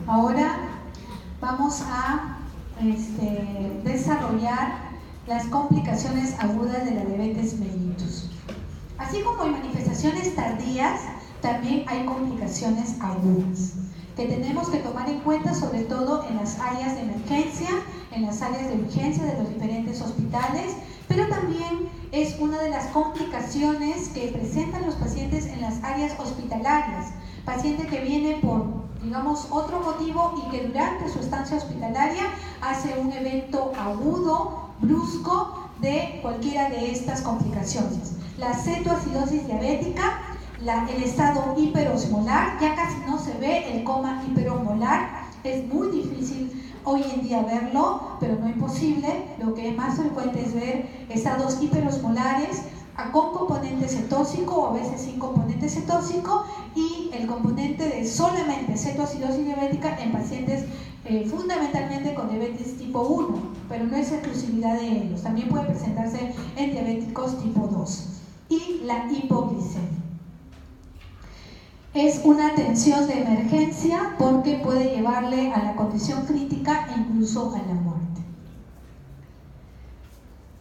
Ahora vamos a desarrollar las complicaciones agudas de la diabetes mellitus. Así como hay manifestaciones tardías, también hay complicaciones agudas que tenemos que tomar en cuenta, sobre todo en las áreas de emergencia, en las áreas de urgencia de los diferentes hospitales, pero también es una de las complicaciones que presentan los pacientes en las áreas hospitalarias. Paciente que viene por, digamos, otro motivo y que durante su estancia hospitalaria hace un evento agudo, brusco, de cualquiera de estas complicaciones. La cetoacidosis diabética, el estado hiperosmolar, ya casi no se ve el coma hiperosmolar, es muy difícil hoy en día verlo, pero no imposible. Lo que es más frecuente es ver estados hiperosmolares con componente cetóxico o a veces sin componente cetóxico, y el componente de solamente cetoacidosis diabética en pacientes fundamentalmente con diabetes tipo 1, pero no es exclusividad de ellos, también puede presentarse en diabéticos tipo 2. Y la hipoglicemia es una atención de emergencia porque puede llevarle a la condición crítica e incluso a la muerte.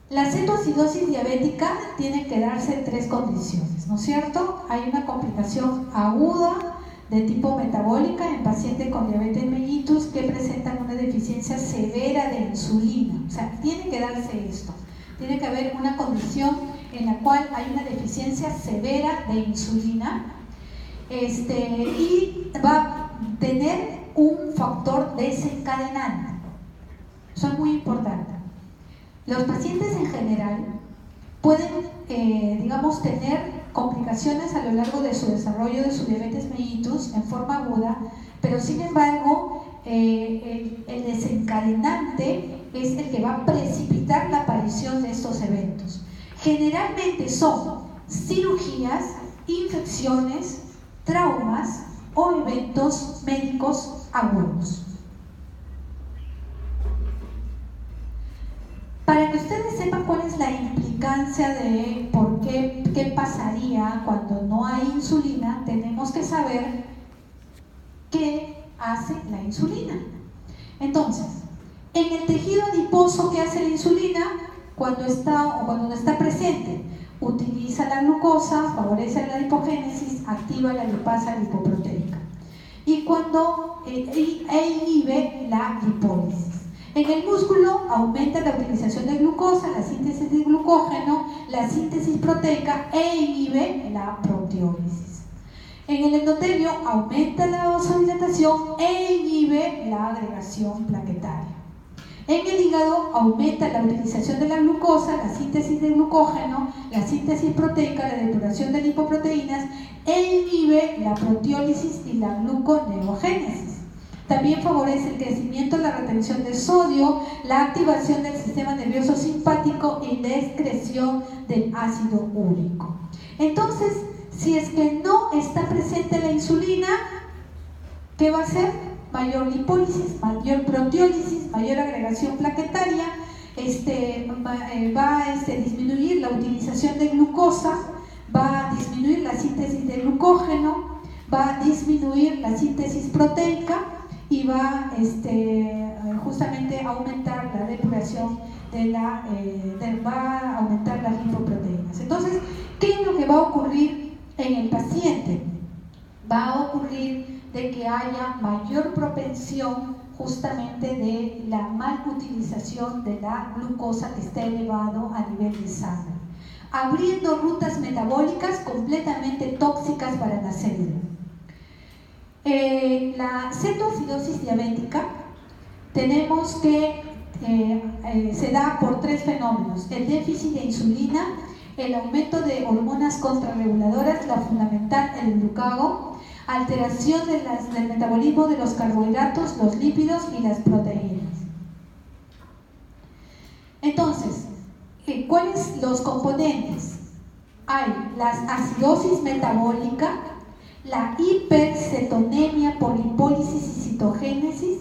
La cetoacidosis diabética tiene que darse en tres condiciones, ¿no es cierto? Hay una complicación aguda de tipo metabólica en pacientes con diabetes mellitus que presentan una deficiencia severa de insulina. O sea, tiene que darse esto. Tiene que haber una condición en la cual hay una deficiencia severa de insulina, y va a tener un factor desencadenante. Eso es muy importante. Los pacientes en general pueden, digamos, tener complicaciones a lo largo de su desarrollo de su diabetes mellitus en forma aguda, pero sin embargo, el desencadenante es el que va a precipitar la aparición de estos eventos. Generalmente son cirugías, infecciones, traumas o eventos médicos agudos. Para que ustedes sepan cuál es la implicancia de por qué pasaría cuando no hay insulina, tenemos que saber qué hace la insulina. Entonces, en el tejido adiposo, ¿qué hace la insulina cuando está o cuando no está presente? Utiliza la glucosa, favorece la lipogénesis, activa la lipasa lipoproteica y cuando inhibe la lipólisis. En el músculo aumenta la utilización de glucosa, la síntesis de glucógeno, la síntesis proteica e inhibe la proteólisis. En el endotelio aumenta la vasodilatación e inhibe la agregación plaquetaria. En el hígado aumenta la utilización de la glucosa, la síntesis de glucógeno, la síntesis proteica, la depuración de lipoproteínas e inhibe la proteólisis y la gluconeogénesis. También favorece el crecimiento, la retención de sodio, la activación del sistema nervioso simpático y la excreción del ácido úrico. Entonces, si es que no está presente la insulina, ¿qué va a hacer? Mayor lipólisis, mayor proteólisis, mayor agregación plaquetaria, va a disminuir la utilización de glucosa, va a disminuir la síntesis de glucógeno, va a disminuir la síntesis proteica y va justamente a aumentar la depuración va a aumentar las lipoproteínas. Entonces, ¿qué es lo que va a ocurrir en el paciente? Va a ocurrir de que haya mayor propensión justamente de la mal utilización de la glucosa que está elevado a nivel de sangre, abriendo rutas metabólicas completamente tóxicas para la célula. La cetoacidosis diabética tenemos que se da por tres fenómenos: el déficit de insulina, el aumento de hormonas contrarreguladoras, la fundamental el glucagón, alteración del metabolismo de los carbohidratos, los lípidos y las proteínas. Entonces, ¿cuáles los componentes? Hay la acidosis metabólica, la hipercetonemia por lipólisis y cetogénesis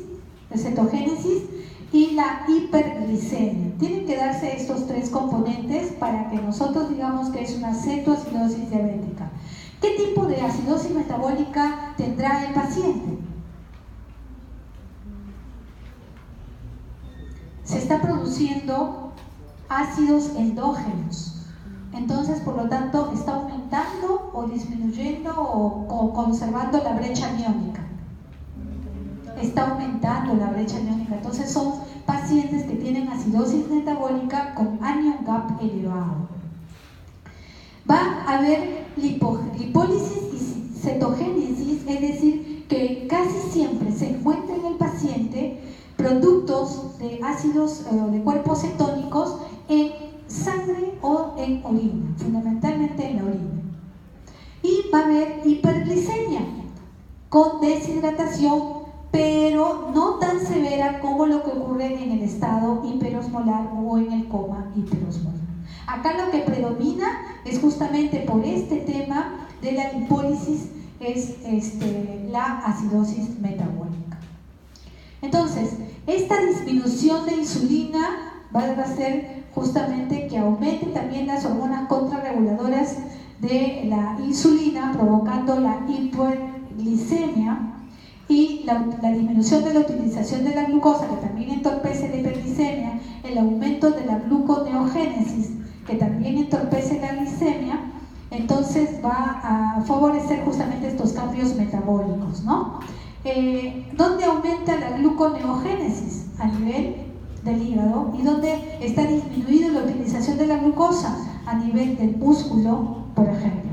y la hiperglicemia. Tienen que darse estos tres componentes para que nosotros digamos que es una cetoacidosis diabética. ¿Qué tipo de acidosis metabólica tendrá el paciente? produciendo ácidos endógenos. Entonces, por lo tanto, está aumentando o disminuyendo o conservando la brecha aniónica. Está aumentando la brecha aniónica. Entonces, son pacientes que tienen acidosis metabólica con anion gap elevado. Va a haber lipólisis y cetogénesis, es decir, que casi siempre se encuentra en el paciente productos de ácidos de cuerpos cetónicos en sangre o en orina, fundamentalmente en la orina. Y va a haber hiperglicemia con deshidratación, pero no tan severa como lo que ocurre en el estado hiperosmolar o en el coma hiperosmolar. Acá lo que predomina es justamente por este tema de la lipólisis, es la acidosis metabólica. Entonces, esta disminución de insulina va a hacer justamente que aumente también las hormonas contrarreguladoras de la insulina, provocando la hiperglicemia y la disminución de la utilización de la glucosa, que también entorpece la hiperglicemia, el aumento de la gluconeogénesis, que también entorpece la glicemia. Entonces va a favorecer justamente estos cambios metabólicos, ¿no? ¿Dónde aumenta la gluconeogénesis? A nivel del hígado. ¿Y dónde está disminuida la utilización de la glucosa? A nivel del músculo, por ejemplo.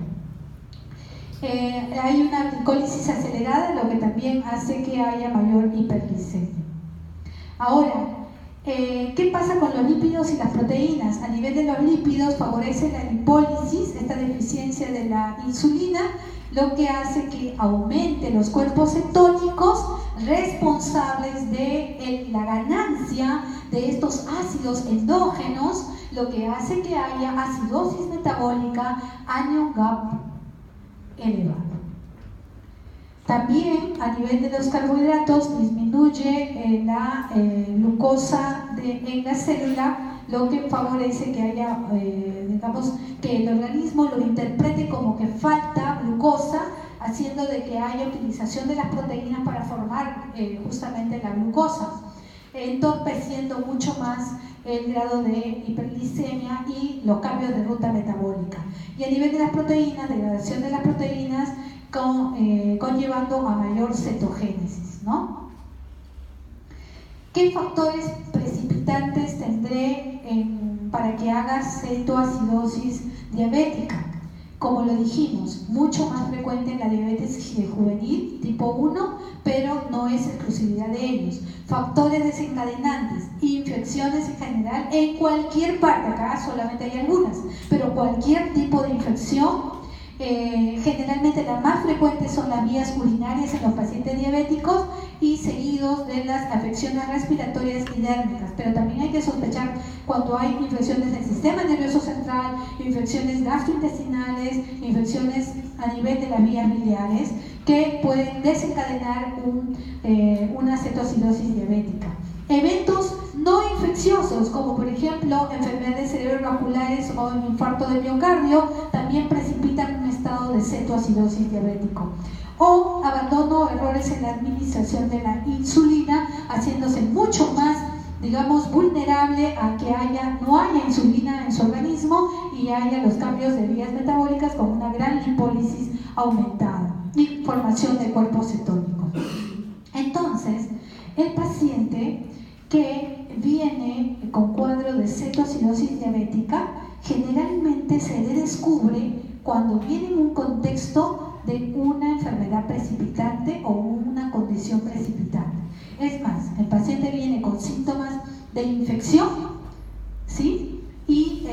Hay una glicólisis acelerada, lo que también hace que haya mayor hiperglicemia. Ahora, ¿qué pasa con los lípidos y las proteínas? A nivel de los lípidos favorece la lipólisis, esta deficiencia de la insulina, lo que hace que aumente los cuerpos cetónicos responsables de la ganancia de estos ácidos endógenos, lo que hace que haya acidosis metabólica, anion gap elevado. También a nivel de los carbohidratos disminuye la glucosa en la célula, lo que favorece que haya, digamos, que el organismo lo interprete como que falta glucosa, haciendo de que haya utilización de las proteínas para formar justamente la glucosa, entorpeciendo mucho más el grado de hiperglicemia y los cambios de ruta metabólica. Y a nivel de las proteínas, degradación de las proteínas, conllevando a mayor cetogénesis, ¿no? ¿Qué factores precipitantes tendré para que haga cetoacidosis diabética? Como lo dijimos, mucho más frecuente en la diabetes juvenil tipo 1, pero no es exclusividad de ellos. Factores desencadenantes, infecciones en general, en cualquier parte, acá solamente hay algunas, pero cualquier tipo de infección. Generalmente las más frecuentes son las vías urinarias en los pacientes diabéticos y seguidos de las afecciones respiratorias y dérmicas, pero también hay que sospechar cuando hay infecciones del sistema nervioso central, infecciones gastrointestinales, infecciones a nivel de las vías biliares que pueden desencadenar una cetoacidosis diabética. Eventos no infecciosos, como por ejemplo enfermedades cerebrovasculares o infarto de miocardio, también precipitan un estado de cetoacidosis diabético. O abandono o errores en la administración de la insulina, haciéndose mucho más, digamos, vulnerable a que no haya insulina en su organismo y haya los cambios de vías metabólicas con una gran lipólisis aumentada y formación de cuerpos cetónicos. Entonces, el paciente que viene con cuadro de cetoacidosis diabética generalmente se le descubre cuando viene en un contexto de una enfermedad precipitante o una condición precipitante. Es más, el paciente viene con síntomas de infección, ¿sí? Y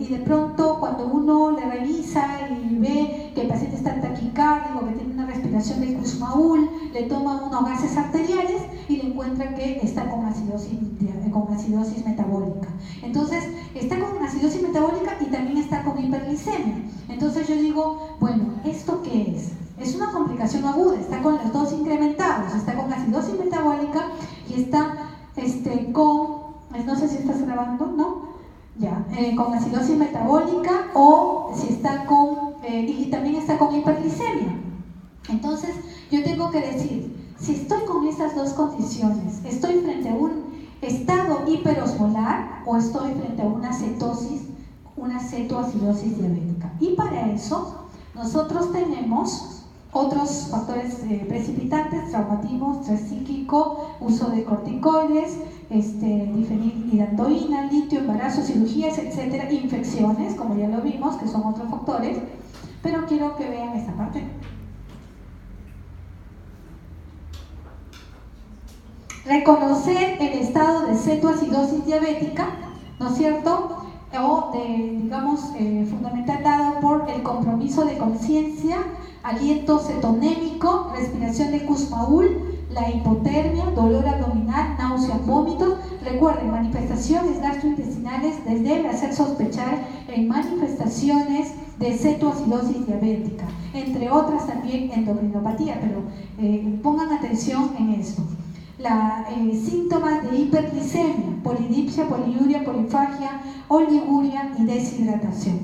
de pronto cuando uno le revisa y ve que el paciente está taquicárdico, que tiene una respiración de Kussmaul, le toma unos gases arteriales y le encuentra que está con acidosis metabólica. Entonces, está con acidosis metabólica y también está con hiperglicemia. Entonces yo digo, bueno, ¿esto qué es? Es una complicación aguda, está con los dos incrementados, está con acidosis metabólica y está no sé si estás grabando, ¿no? Ya, con acidosis metabólica o si está y también está con hiperglicemia. Entonces yo tengo que decir, si estoy con estas dos condiciones, estoy frente a un estado hiperosmolar o estoy frente a una cetoacidosis diabética. Y para eso nosotros tenemos otros factores precipitantes: traumatismo, estrés psíquico, uso de corticoides, difenilidantoína, litio, embarazo, cirugías, etcétera, infecciones, como ya lo vimos, que son otros factores. Pero quiero que vean esta parte. Reconocer el estado de cetoacidosis diabética, ¿no es cierto? O fundamental dado por el compromiso de conciencia, aliento cetonémico, respiración de Kussmaul, la hipotermia, dolor abdominal, náuseas, vómitos. Recuerden, manifestaciones gastrointestinales les debe hacer sospechar en manifestaciones de cetoacidosis diabética, entre otras también endocrinopatía, pero pongan atención en esto. Síntomas de hiperglicemia, polidipsia, poliuria, polifagia, oliguria y deshidratación.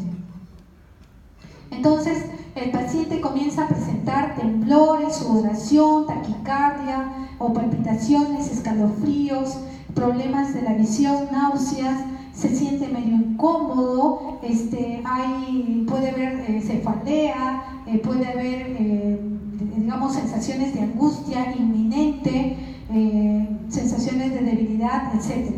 Entonces, el paciente comienza a presentar temblores, sudoración, taquicardia o palpitaciones, escalofríos, problemas de la visión, náuseas, se siente medio incómodo, puede haber cefalea, puede haber, sensaciones de angustia inminente, sensaciones de debilidad, etc.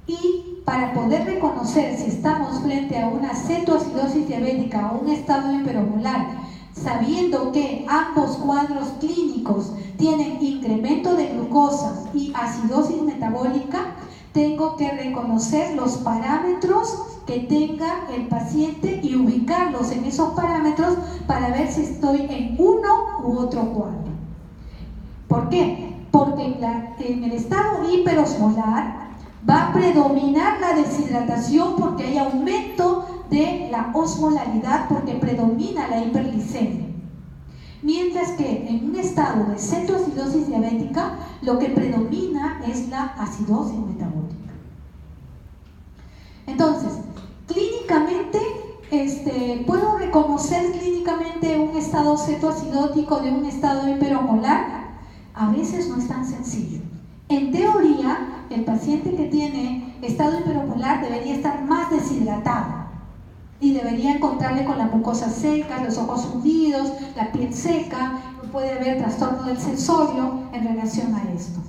Y para poder reconocer si estamos frente a una cetoacidosis diabética o un estado hiperosmolar, sabiendo que ambos cuadros clínicos tienen incremento de glucosa y acidosis metabólica, tengo que reconocer los parámetros que tenga el paciente y ubicarlos en esos parámetros para ver si estoy en uno u otro cuadro. ¿Por qué? Porque en el estado hiperosmolar va a predominar la deshidratación porque hay aumento de la osmolaridad, porque predomina la hiperglicemia. Mientras que en un estado de cetoacidosis diabética lo que predomina es la acidosis metabólica. Entonces, clínicamente, ¿puedo reconocer clínicamente un estado cetoacidótico de un estado hiperosmolar? A veces no es tan sencillo. En teoría, el paciente que tiene estado hiperosmolar debería estar más deshidratado y debería encontrarle con la mucosa seca, los ojos hundidos, la piel seca, puede haber trastorno del sensorio en relación a esto.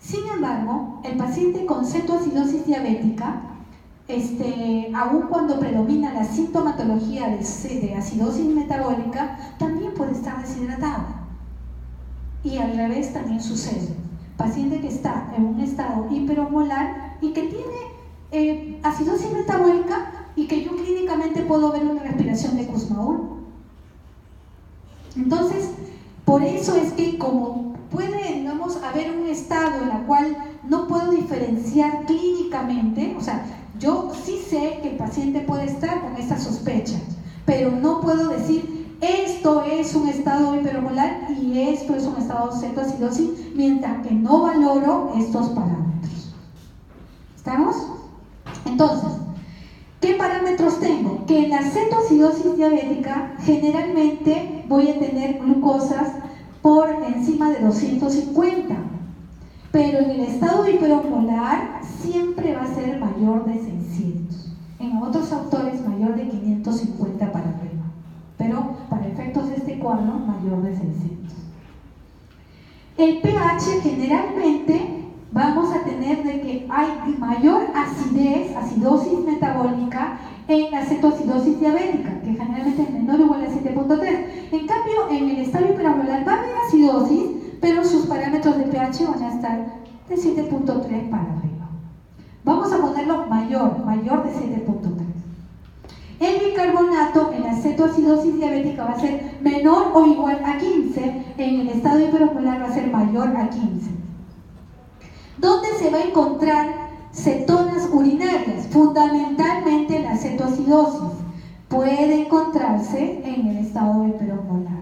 Sin embargo, el paciente con cetoacidosis diabética, aun cuando predomina la sintomatología de acidosis metabólica, también puede estar deshidratado. Y al revés también sucede. Paciente que está en un estado hiperosmolar y que tiene acidosis metabólica y que yo clínicamente puedo ver una respiración de Kussmaul. Entonces, por eso es que como puede, haber un estado en el cual no puedo diferenciar clínicamente, o sea, yo sí sé que el paciente puede estar con esta sospecha, pero no puedo decir esto es un estado hiperosmolar y esto es un estado de cetoacidosis, mientras que no valoro estos parámetros. ¿Estamos? Entonces, ¿qué parámetros tengo? Que en la cetoacidosis diabética generalmente voy a tener glucosas por encima de 250, pero en el estado hiperosmolar siempre va a ser mayor de 600. En otros autores mayor de 550 para arriba, pero para efectos de este cuadro mayor de 600. El pH generalmente vamos a tener de que hay mayor acidosis metabólica en la cetoacidosis diabética, que generalmente es menor o igual a 7.3. En cambio, en el estado hiperosmolar va a haber acidosis, pero sus parámetros de pH van a estar de 7.3 para arriba. Vamos a ponerlo mayor de 7.3. El bicarbonato en la cetoacidosis diabética va a ser menor o igual a 15, en el estado hiperosmolar va a ser mayor a 15. ¿Dónde se va a encontrar cetonas urinarias? Fundamentalmente la cetoacidosis. Puede encontrarse en el estado hiperosmolar.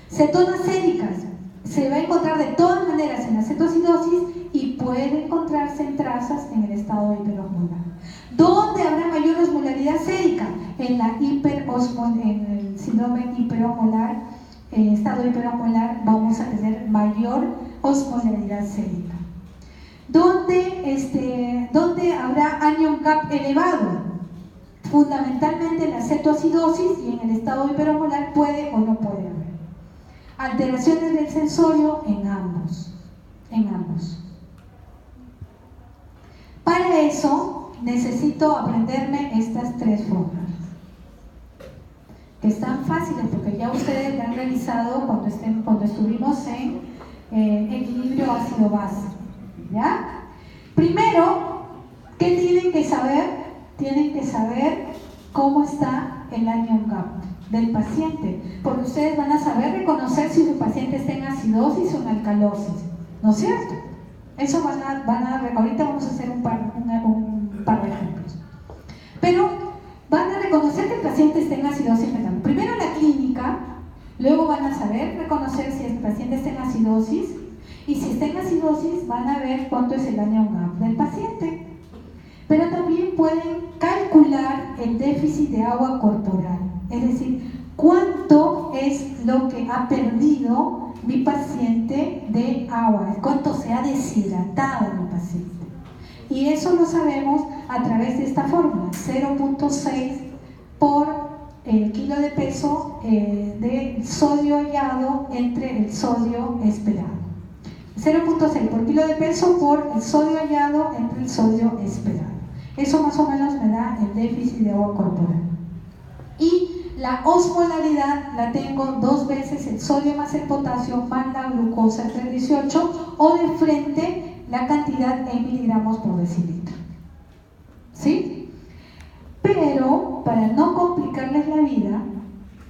Cetonas séricas se va a encontrar de todas maneras en la cetoacidosis y puede encontrarse en trazas en el estado hiperosmolar. ¿Dónde habrá mayor osmolaridad sérica? En el síndrome hiperosmolar, estado hiperosmolar, vamos a tener mayor osmolaridad sérica. donde habrá anion gap elevado, fundamentalmente en la cetoacidosis, y en el estado hiperosmolar puede o no puede haber. Alteraciones del sensorio en ambos. Para eso necesito aprenderme estas tres fórmulas, que están fáciles porque ya ustedes la han realizado cuando estuvimos en equilibrio ácido-base. ¿Ya? Primero, ¿qué tienen que saber? Tienen que saber cómo está el anion gap del paciente, porque ustedes van a saber reconocer si su paciente está en acidosis o en alcalosis, ¿no es cierto? Eso ahorita vamos a hacer un par de ejemplos. Pero van a reconocer que el paciente está en acidosis renal. Primero la clínica, luego van a saber reconocer si el paciente está en acidosis, y si está en acidosis van a ver cuánto es el anion gap del paciente. Pero también pueden calcular el déficit de agua corporal, es decir, cuánto es lo que ha perdido mi paciente de agua, cuánto se ha deshidratado mi paciente. Y eso lo sabemos a través de esta fórmula, 0.6 por el kilo de peso de sodio hallado entre el sodio esperado. 0.6 por kilo de peso por el sodio hallado entre el sodio esperado. Eso más o menos me da el déficit de agua corporal. Y la osmolaridad la tengo 2 veces el sodio más el potasio más la glucosa entre 18, o de frente la cantidad en miligramos por decilitro. ¿Sí? Pero para no complicarles la vida,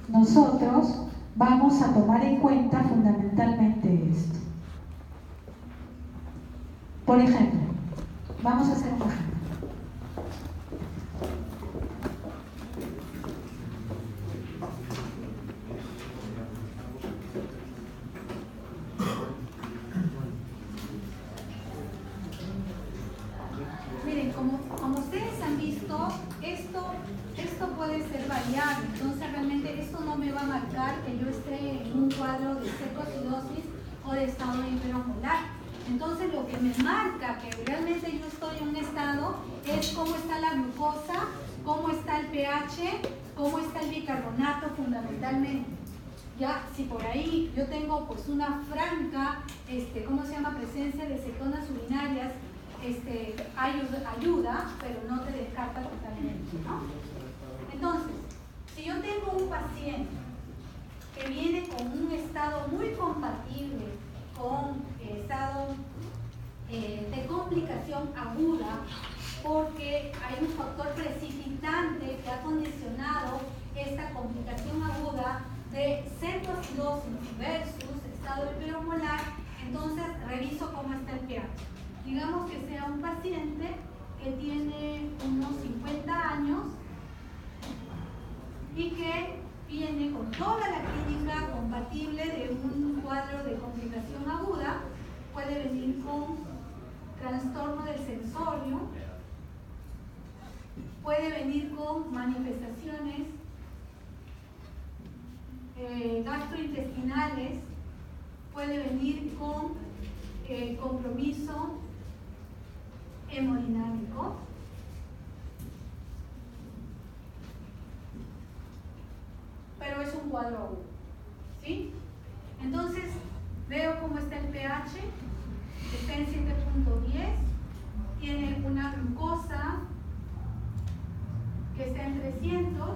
nosotros vamos a tomar en cuenta fundamentalmente esto. Por ejemplo, vamos a hacer un ejemplo. Miren, como ustedes han visto, esto puede ser variable, entonces realmente esto no me va a marcar que yo esté en un cuadro de cetoacidosis o de estado hiperosmolar. Entonces lo que me marca que realmente yo estoy en un estado es cómo está la glucosa, cómo está el pH, cómo está el bicarbonato fundamentalmente. Ya, si por ahí yo tengo pues una franca, presencia de cetonas urinarias, ayuda, pero no te descarta totalmente, ¿no? Entonces, si yo tengo un paciente que viene con un estado muy compatible con estado de complicación aguda, porque hay un factor precipitante que ha condicionado esta complicación aguda de cetoacidosis versus estado hiperosmolar, entonces reviso cómo está el pH. Digamos que sea un paciente que tiene unos 50 años y que viene con toda la clínica compatible de un cuadro de complicación aguda, puede venir con trastorno del sensorio, puede venir con manifestaciones gastrointestinales, puede venir con compromiso hemodinámico, pero es un cuadro agudo, ¿sí? Entonces veo cómo está el pH, está en 7.10, tiene una glucosa que está en 300,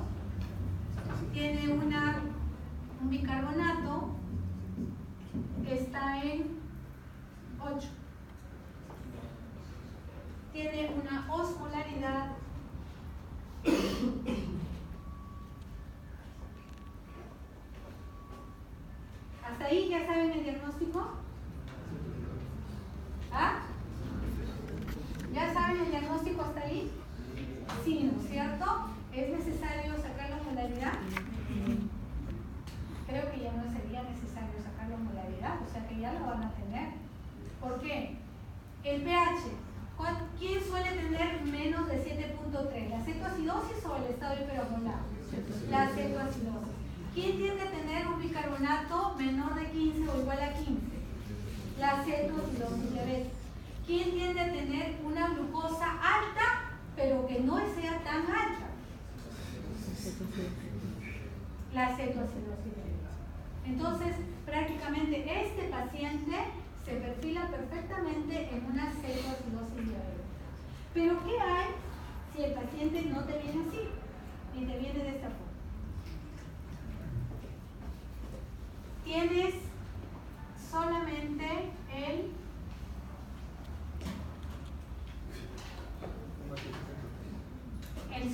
tiene un bicarbonato que está en 8, tiene una osmolaridad ¿hasta ahí ya saben el diagnóstico? ¿Ah? ¿Ya saben el diagnóstico hasta ahí? Sí, ¿no es cierto? ¿Es necesario sacar la osmolaridad? Creo que ya no sería necesario sacar la osmolaridad, o sea que ya lo van a tener. ¿Por qué? El pH. ¿Quién suele tener menos de 7.3? ¿La cetoacidosis o el estado hiperosmolar? La cetoacidosis. ¿Quién tiende a tener un bicarbonato menor de 15 o igual a 15? La cetoacidosis diabética. ¿Quién tiende a tener una glucosa alta, pero que no sea tan alta? La cetoacidosis. Entonces, prácticamente este paciente se perfila perfectamente en una cetoacidosis diabética. Pero ¿qué hay si el paciente no te viene así? Y te viene de esta forma. Tienes solamente el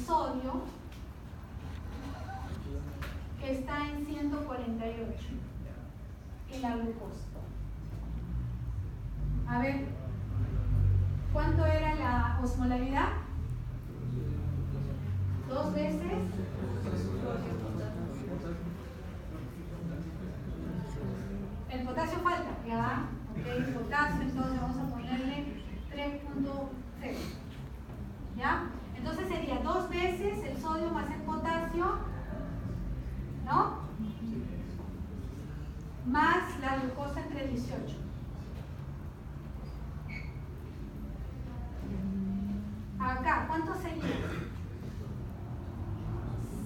sodio, que está en 148, y la glucosa. A ver, ¿cuánto era la osmolaridad? 2 veces. El potasio falta, ya, ok, potasio, entonces vamos a ponerle 3.0, ¿ya? Entonces sería 2 veces el sodio más el potasio, ¿no? Más la glucosa entre 18. Acá, ¿cuánto sería?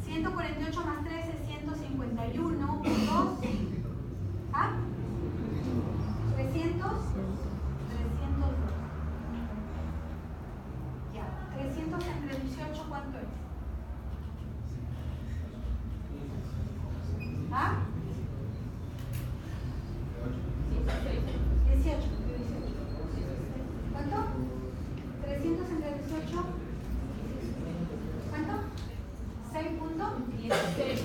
148 más 13, 151, 2, ¿ah? 300, 302. Ya, 300 entre 18, ¿cuánto es? ¿Ah? 18. ¿Cuánto? 300 entre 18. ¿Cuánto? 6.16.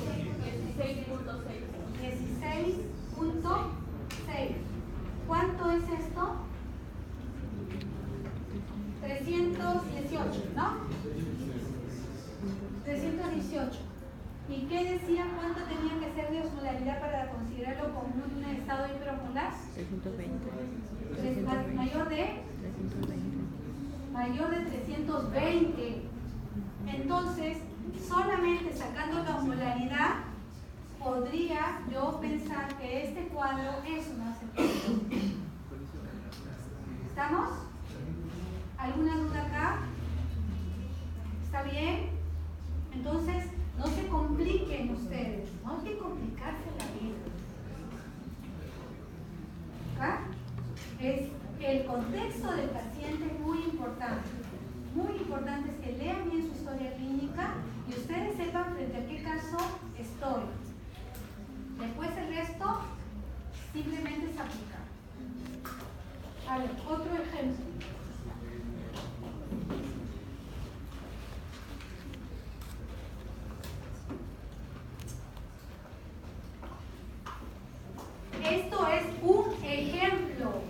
16.6. ¿Cuánto es esto? 318, ¿no? 318. ¿Y qué decía? ¿Cuánto tenía que ser de osmolaridad para considerarlo como un estado hiperosmolar? 320. ¿Mayor de? 320. Mayor de 320. Entonces, solamente sacando la osmolaridad, podría yo pensar que este cuadro es una cetosis. ¿Estamos? ¿Alguna duda acá? ¿Está bien? Entonces, no se compliquen ustedes, no hay que complicarse la vida. ¿Ah? El contexto del paciente es muy importante. Muy importante es que lean bien su historia clínica y ustedes sepan frente a qué caso estoy. Después el resto simplemente es aplicar. A ver, otro ejemplo. Esto es un ejemplo.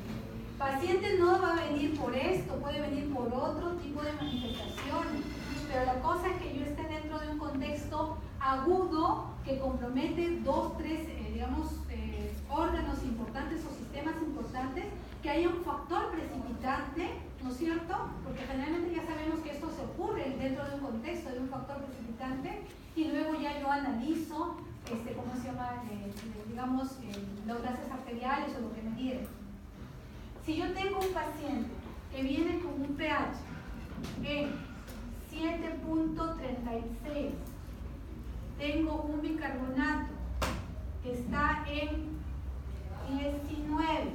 Paciente no va a venir por esto, puede venir por otro tipo de manifestaciones, pero la cosa es que yo esté dentro de un contexto agudo que compromete 2, 3, órganos importantes o sistemas importantes, que haya un factor precipitante, ¿no es cierto? Porque generalmente ya sabemos que esto se ocurre dentro de un contexto de un factor precipitante y luego ya yo analizo, ¿cómo se llama? Los gases arteriales o lo que me dieren. Si yo tengo un paciente que viene con un pH en 7.36, tengo un bicarbonato que está en 19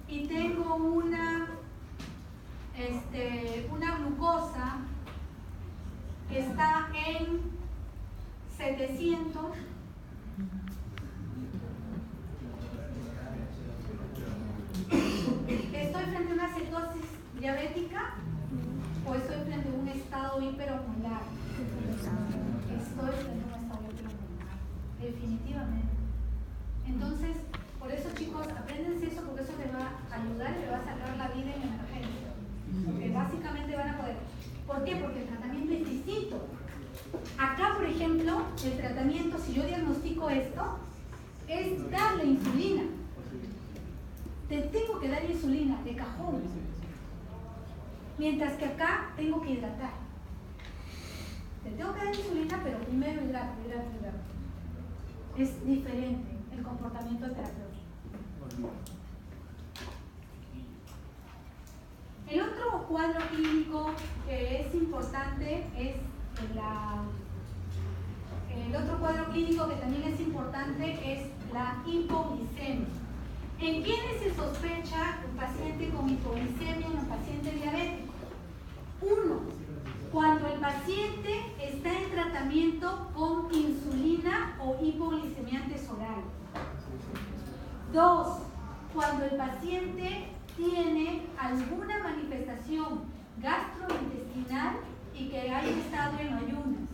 y tengo una glucosa que está en 700, ¿estoy frente a una cetosis diabética o estoy frente a un estado hiperosmolar? Estoy frente a un estado hiperosmolar, definitivamente. Entonces, por eso, chicos, apréndense eso porque eso les va a ayudar y les va a salvar la vida en emergencia. Porque básicamente van a poder. ¿Por qué? Porque el tratamiento es distinto. Acá, por ejemplo, el tratamiento, si yo diagnostico esto, es darle insulina. Te tengo que dar insulina de cajón. Mientras que acá tengo que hidratar. Te tengo que dar insulina, pero primero hidrato. Es diferente el comportamiento terapéutico. cuadro clínico que es importante es el otro cuadro clínico que también es importante es la hipoglicemia. ¿En quiénes se sospecha un paciente con hipoglicemia en un paciente diabético? 1. Cuando el paciente está en tratamiento con insulina o hipoglicemiantes orales. 2. Cuando el paciente tiene alguna manifestación gastrointestinal y que haya estado en ayunas.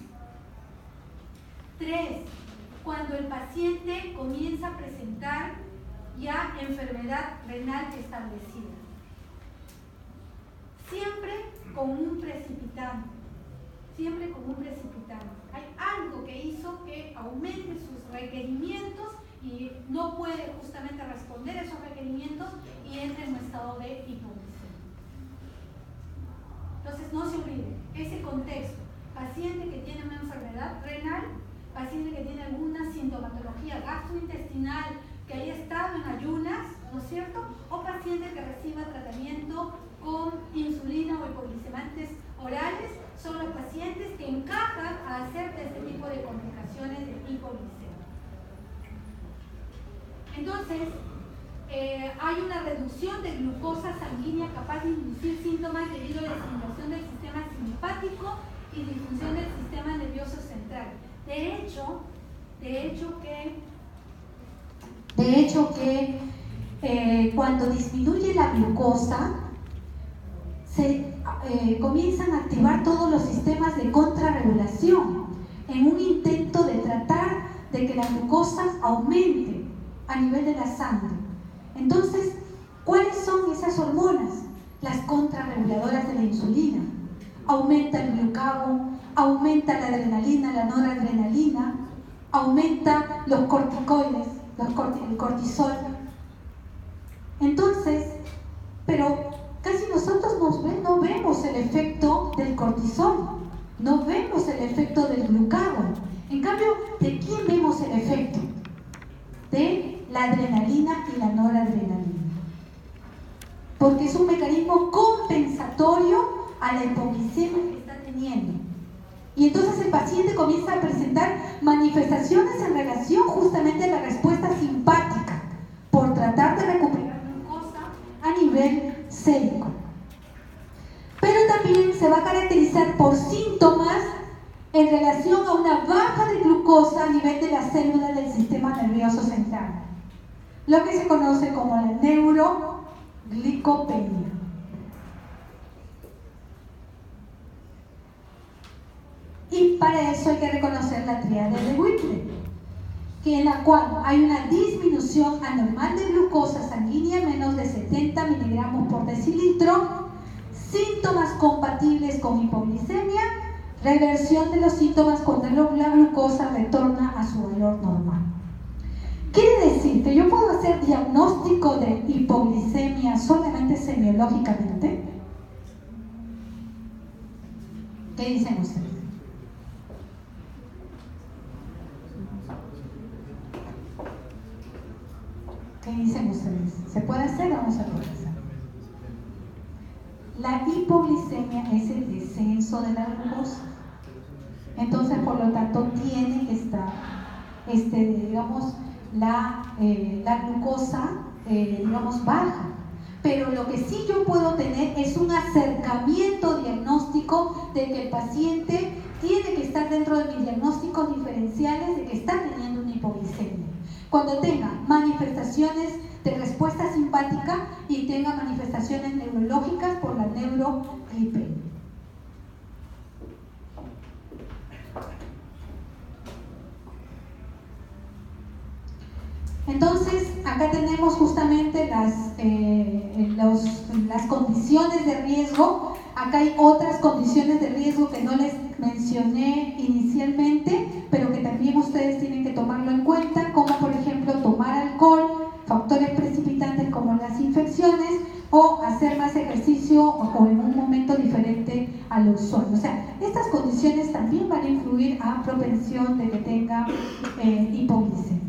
3. Cuando el paciente comienza a presentar ya enfermedad renal establecida. Siempre con un precipitante. Siempre con un precipitante. Hay algo que hizo que aumente sus requerimientos y no puede justamente responder a esos requerimientos y entra en un estado de hipoglicemia. Entonces no se olvide, ese contexto, paciente que tiene una enfermedad renal, paciente que tiene alguna sintomatología gastrointestinal, que haya estado en ayunas, ¿no es cierto? O paciente que reciba tratamiento con insulina o hipoglicemiantes orales, son los pacientes que encajan a hacerte este tipo de complicaciones de hipoglicemia. Entonces, hay una reducción de glucosa sanguínea capaz de inducir síntomas debido a la estimulación del sistema simpático y disfunción del sistema nervioso central. De hecho que cuando disminuye la glucosa, se comienzan a activar todos los sistemas de contrarregulación en un intento de tratar de que la glucosa aumente a nivel de la sangre. Entonces, ¿cuáles son esas hormonas? Las contrarreguladoras de la insulina. Aumenta el glucagón, aumenta la adrenalina, la noradrenalina, aumenta los corticoides, el cortisol. Entonces, pero casi nosotros no vemos el efecto del cortisol, no vemos el efecto del glucagón. En cambio, ¿de quién vemos el efecto? De la adrenalina y la noradrenalina. Porque es un mecanismo compensatorio a la hipoglicemia que está teniendo. Y entonces el paciente comienza a presentar manifestaciones en relación justamente a la respuesta simpática por tratar de recuperar glucosa a nivel sérico. Pero también se va a caracterizar por síntomas en relación a una baja de glucosa a nivel de las células del sistema nervioso central, lo que se conoce como la neuroglicopenia. Y para eso hay que reconocer la tríade de Whipple, en la cual hay una disminución anormal de glucosa sanguínea menos de 70 miligramos por decilitro, síntomas compatibles con hipoglicemia, reversión de los síntomas cuando la glucosa retorna a su valor normal. Quiere decir que yo puedo hacer diagnóstico de hipoglicemia solamente semiológicamente. ¿Qué dicen ustedes? ¿Qué dicen ustedes? ¿Se puede hacer o no se puede hacer? La hipoglicemia es el descenso de la glucosa. Entonces, por lo tanto, tiene que estar, la glucosa, baja. Pero lo que sí yo puedo tener es un acercamiento diagnóstico de que el paciente tiene que estar dentro de mis diagnósticos diferenciales de que está teniendo una hipoglicemia. Cuando tenga manifestaciones de respuesta simpática y tenga manifestaciones neurológicas por la neuroglicopenia. Entonces, acá tenemos justamente las condiciones de riesgo. Acá hay otras condiciones de riesgo que no les mencioné inicialmente, pero que también ustedes tienen que tomarlo en cuenta, como por ejemplo tomar alcohol, factores precipitantes como las infecciones, o hacer más ejercicio o en un momento diferente al usual. O sea, estas condiciones también van a influir a propensión de que tenga hipoglicemia.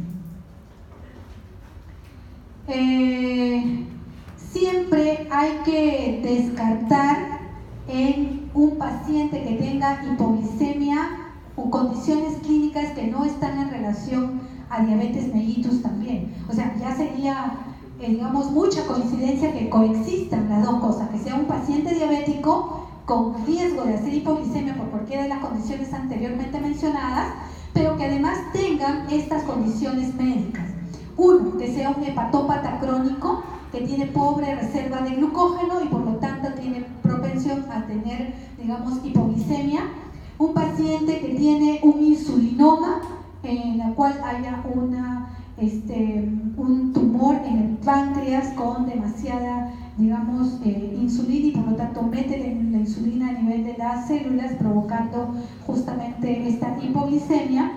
Siempre hay que descartar en un paciente que tenga hipoglicemia o condiciones clínicas que no están en relación a diabetes mellitus también. O sea, ya sería, digamos, mucha coincidencia que coexistan las dos cosas, que sea un paciente diabético con riesgo de hacer hipoglicemia por cualquiera de las condiciones anteriormente mencionadas, pero que además tengan estas condiciones médicas. Uno, que sea un hepatópata crónico, que tiene pobre reserva de glucógeno y por lo tanto tiene propensión a tener, digamos, hipoglicemia. Un paciente que tiene un insulinoma, en la cual haya un tumor en el páncreas con demasiada, digamos, insulina y por lo tanto mete la insulina a nivel de las células provocando justamente esta hipoglicemia.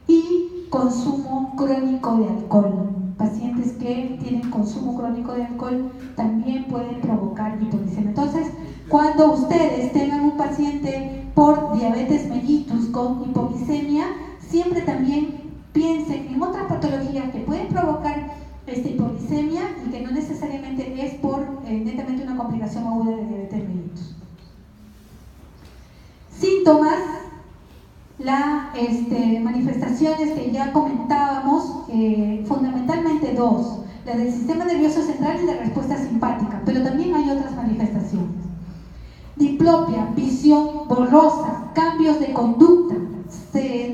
Y consumo crónico de alcohol. Pacientes que tienen consumo crónico de alcohol también pueden provocar hipoglicemia. Entonces, cuando ustedes tengan un paciente por diabetes mellitus con hipoglicemia, siempre también piensen en otras patologías que pueden provocar esta hipoglicemia y que no necesariamente es por netamente una complicación aguda de diabetes mellitus. Síntomas, las manifestaciones que ya comentábamos, fundamentalmente dos, la del sistema nervioso central y la respuesta simpática, pero también hay otras manifestaciones. Diplopia, visión borrosa, cambios de conducta,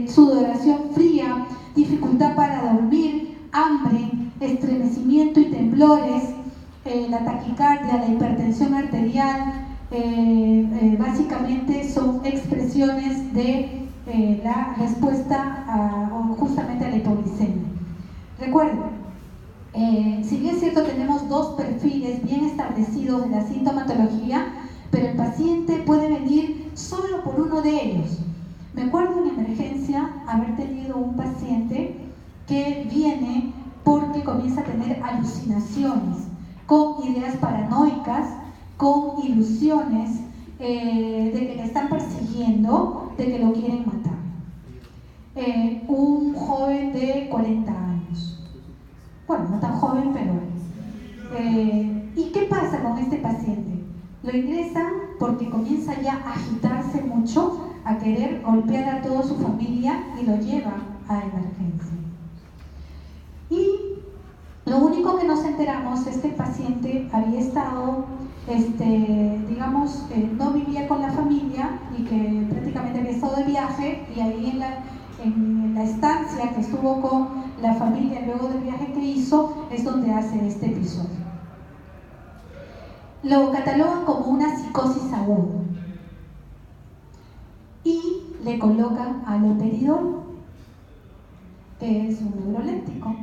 sudoración fría, dificultad para dormir, hambre, estremecimiento y temblores, la taquicardia, la hipertensión arterial, básicamente son expresiones de la respuesta justamente a la hipoglicemia. Recuerden, si bien es cierto tenemos dos perfiles bien establecidos de la sintomatología, pero el paciente puede venir solo por uno de ellos. Me acuerdo en emergencia haber tenido un paciente que viene porque comienza a tener alucinaciones, con ideas paranoicas, con ilusiones de que le están persiguiendo, de que lo quieren matar. Un joven de 40 años. Bueno, no tan joven, pero... ¿Y qué pasa con este paciente? Lo ingresan porque comienza ya a agitarse mucho, a querer golpear a toda su familia y lo lleva a emergencia. Y lo único que nos enteramos es que el paciente había estado, digamos, no vivía con la familia y que prácticamente había estado de viaje, y ahí en la estancia que estuvo con la familia luego del viaje que hizo es donde hace este episodio. Lo catalogan como una psicosis aguda y le colocan haloperidol, que es un neuroléptico.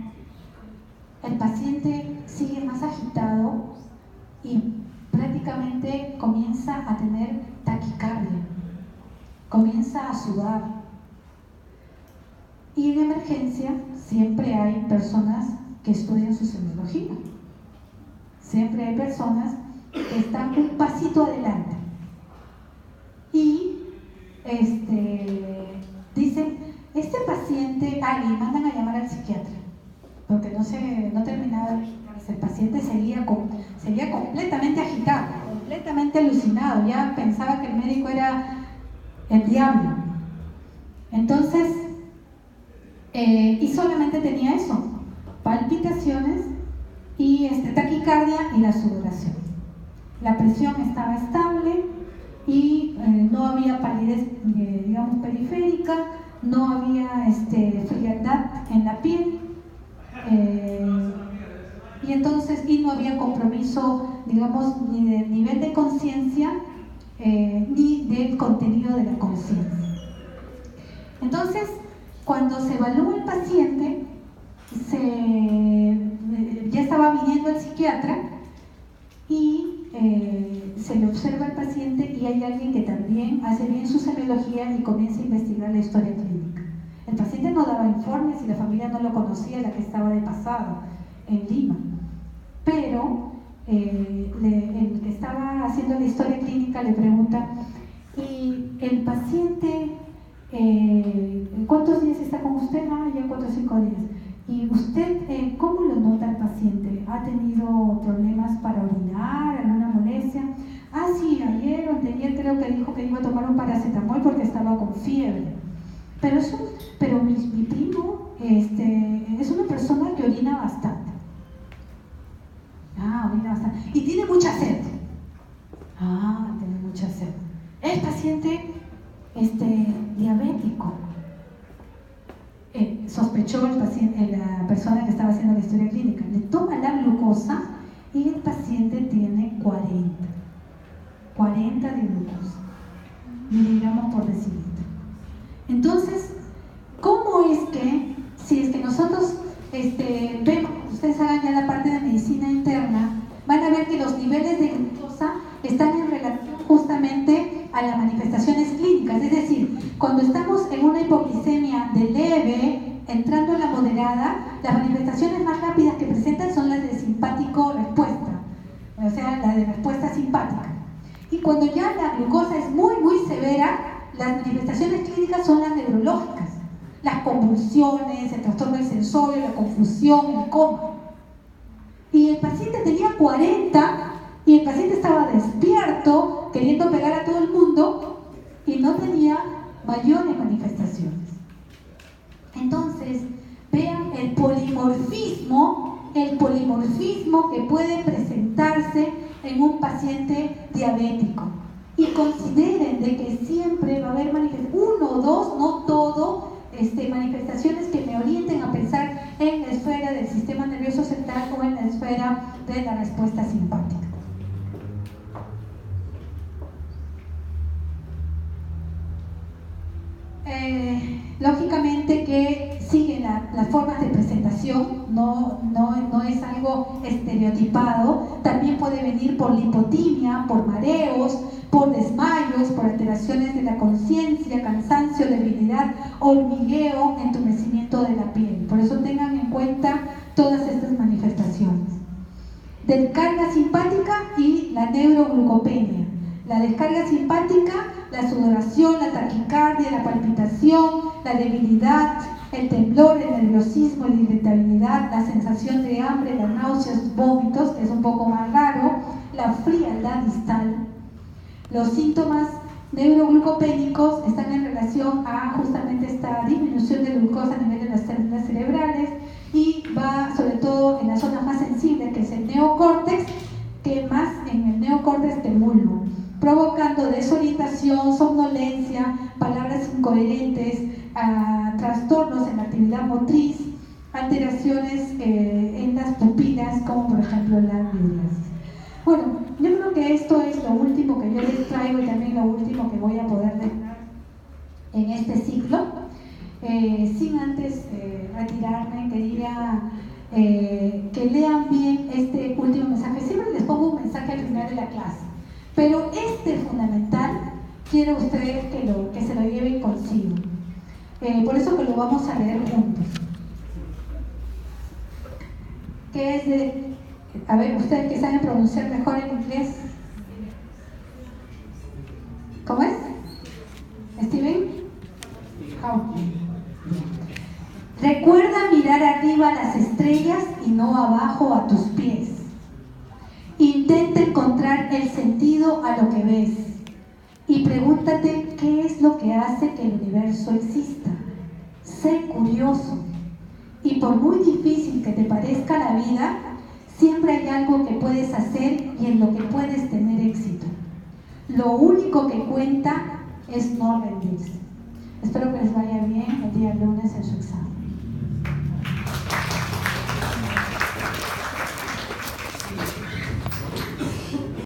El paciente sigue más agitado y prácticamente comienza a tener taquicardia, comienza a sudar. Y en emergencia siempre hay personas que estudian su semiología. Siempre hay personas que están un pasito adelante. Y dicen, este paciente, y mandan a llamar al psiquiatra, porque no terminaba, el paciente seguía completamente agitado, completamente alucinado, ya pensaba que el médico era el diablo. Entonces, y solamente tenía eso, palpitaciones y taquicardia y la sudoración. La presión estaba estable y no había palidez, digamos, periférica, no había frialdad en la piel, y no había compromiso, digamos, ni del nivel de conciencia ni del contenido de la conciencia. Entonces, cuando se evalúa el paciente, ya estaba viniendo el psiquiatra y se le observa al paciente, y hay alguien que también hace bien su semiología y comienza a investigar la historia clínica. El paciente no daba informes y la familia no lo conocía, la que estaba de pasado en Lima, pero el que estaba haciendo la historia clínica le pregunta, ¿y el paciente cuántos días está con usted? Ya 4 o 5 días. ¿Y usted cómo lo nota el paciente? ¿Ha tenido problemas para orinar, alguna molestia? Ah, sí, ayer o anteayer creo que dijo que iba a tomar un paracetamol porque estaba con fiebre. Pero mi primo es una persona que orina bastante. Ah, orina bastante. Y tiene mucha sed. Ah, tiene mucha sed. Es paciente diabético. Sospechó la persona que estaba haciendo la historia clínica. Le toma la glucosa y el paciente tiene 40 de glucosa, miligramos por decilitro. Entonces, ¿cómo es que, si es que nosotros vemos, ustedes hagan ya la parte de medicina interna, van a ver que los niveles de glucosa están en relación justamente a las manifestaciones clínicas? Es decir, cuando estamos en una hipoglicemia de leve, entrando a la moderada, las manifestaciones más rápidas que presentan son las de simpático respuesta, o sea, la de respuesta simpática. Y cuando ya la glucosa es muy, muy severa, las manifestaciones clínicas son las neurológicas, las convulsiones, el trastorno del sensorio, la confusión, el coma. Y el paciente tenía 40 y el paciente estaba despierto, queriendo pegar a todo el mundo y no tenía mayores manifestaciones. Entonces, vean el polimorfismo que puede presentarse en un paciente diabético. Y consideren de que siempre va a haber uno o dos, no todo, manifestaciones que me orienten a pensar en la esfera del sistema nervioso central o en la esfera de la respuesta simpática. Lógicamente que siguen las formas de presentación, no es algo estereotipado. También puede venir por lipotimia, por mareos, por desmayos, por alteraciones de la conciencia, cansancio, debilidad, hormigueo, entumecimiento de la piel. Por eso tengan en cuenta todas estas manifestaciones. Descarga simpática y la neuroglucopenia. La descarga simpática, la sudoración, la taquicardia, la palpitación, la debilidad, el temblor, el nerviosismo, la irritabilidad, la sensación de hambre, las náuseas, vómitos, que es un poco más raro, la frialdad distal. Los síntomas neuroglucopénicos están en relación a justamente esta disminución de glucosa a nivel de las células cerebrales y va sobre todo en las zonas más sensibles, que es el neocórtex, que más en el neocórtex del bulbo, provocando desorientación, somnolencia, palabras incoherentes, trastornos en la actividad motriz, alteraciones en las pupilas, como por ejemplo la midriasis. Bueno, yo creo que esto es lo último que yo les traigo y también lo último que voy a poder dejar en este ciclo. Sin antes retirarme, quería que lean bien este último mensaje. Siempre les pongo un mensaje al final de la clase, pero este fundamental quiero ustedes que se lo lleven consigo. Por eso que lo vamos a leer juntos. Que es de... A ver, ustedes que saben pronunciar mejor en inglés. ¿Cómo es? ¿Steven? Recuerda mirar arriba a las estrellas y no abajo a tus pies. Intenta encontrar el sentido a lo que ves y pregúntate qué es lo que hace que el universo exista. Sé curioso y por muy difícil que te parezca la vida, siempre hay algo que puedes hacer y en lo que puedes tener éxito. Lo único que cuenta es no rendirse. Espero que les vaya bien el día lunes en su examen.